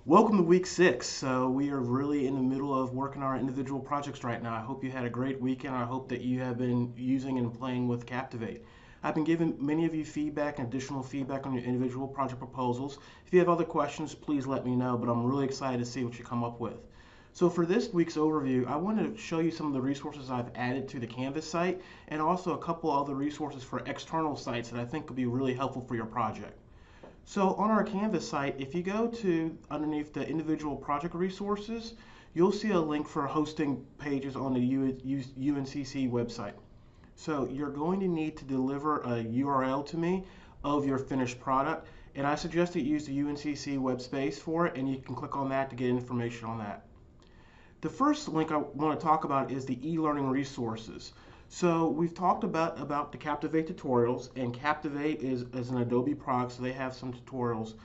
Welcome to week 6. So we are really in the middle of working our individual projects right now. I hope you had a great weekend. I hope that you have been using and playing with Captivate. I've been giving many of you feedback and additional feedback on your individual project proposals. If you have other questions, please let me know, but I'm really excited to see what you come up with. So for this week's overview, I want to show you some of the resources I've added to the Canvas site and also a couple other resources for external sites that I think could be really helpful for your project. So on our Canvas site, if you go to underneath the individual project resources, you'll see a link for hosting pages on the UNCC website. So you're going to need to deliver a URL to me of your finished product, and I suggest that you use the UNCC web space for it, and you can click on that to get information on that. The first link I want to talk about is the e-learning resources. So we've talked about the Captivate tutorials, and Captivate is an Adobe product, so they have some tutorials.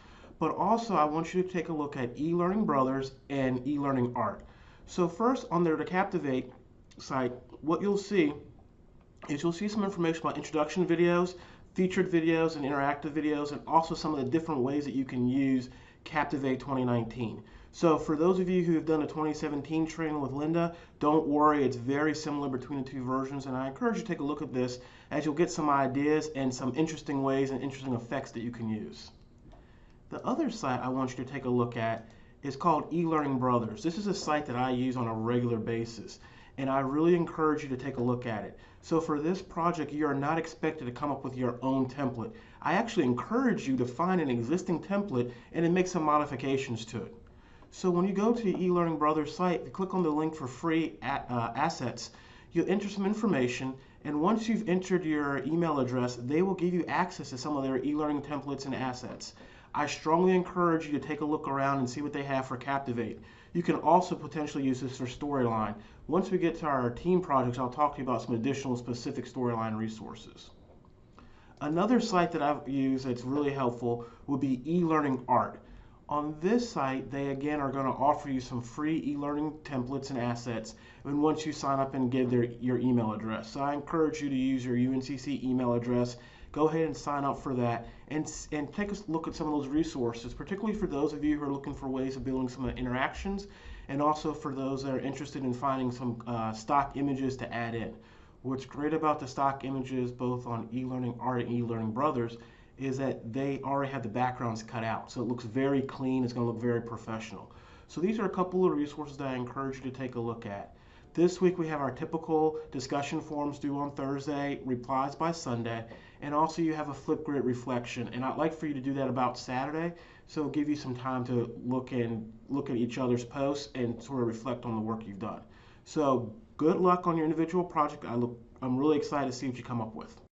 But also I want you to take a look at eLearning Brothers and eLearning Art. So first on the Captivate site, what you'll see is you'll see some information about introduction videos, featured videos, and interactive videos, and also some of the different ways that you can use Captivate 2019. So for those of you who have done a 2017 training with Linda, don't worry, it's very similar between the two versions, and I encourage you to take a look at this as you'll get some ideas and some interesting ways and interesting effects that you can use. The other site I want you to take a look at is called eLearning Brothers. This is a site that I use on a regular basis, and I really encourage you to take a look at it. So for this project, you are not expected to come up with your own template. I actually encourage you to find an existing template and then make some modifications to it. So when you go to the eLearning Brothers site, you click on the link for free assets, you'll enter some information, and once you've entered your email address, they will give you access to some of their e-learning templates and assets. I strongly encourage you to take a look around and see what they have for Captivate. You can also potentially use this for Storyline. Once we get to our team projects, I'll talk to you about some additional specific Storyline resources. Another site that I've used that's really helpful would be eLearning Art. On this site, they again are going to offer you some free e-learning templates and assets and once you sign up and give your email address. So I encourage you to use your UNCC email address. Go ahead and sign up for that and take a look at some of those resources, particularly for those of you who are looking for ways of building some interactions, and also for those that are interested in finding some stock images to add in. What's great about the stock images, both on eLearning Art and eLearning Brothers, is that they already have the backgrounds cut out. So it looks very clean, it's going to look very professional. So these are a couple of resources that I encourage you to take a look at. This week we have our typical discussion forums due on Thursday, replies by Sunday, and also you have a Flipgrid reflection. And I'd like for you to do that about Saturday, so it'll give you some time to look at each other's posts and sort of reflect on the work you've done. So good luck on your individual project. I'm really excited to see what you come up with.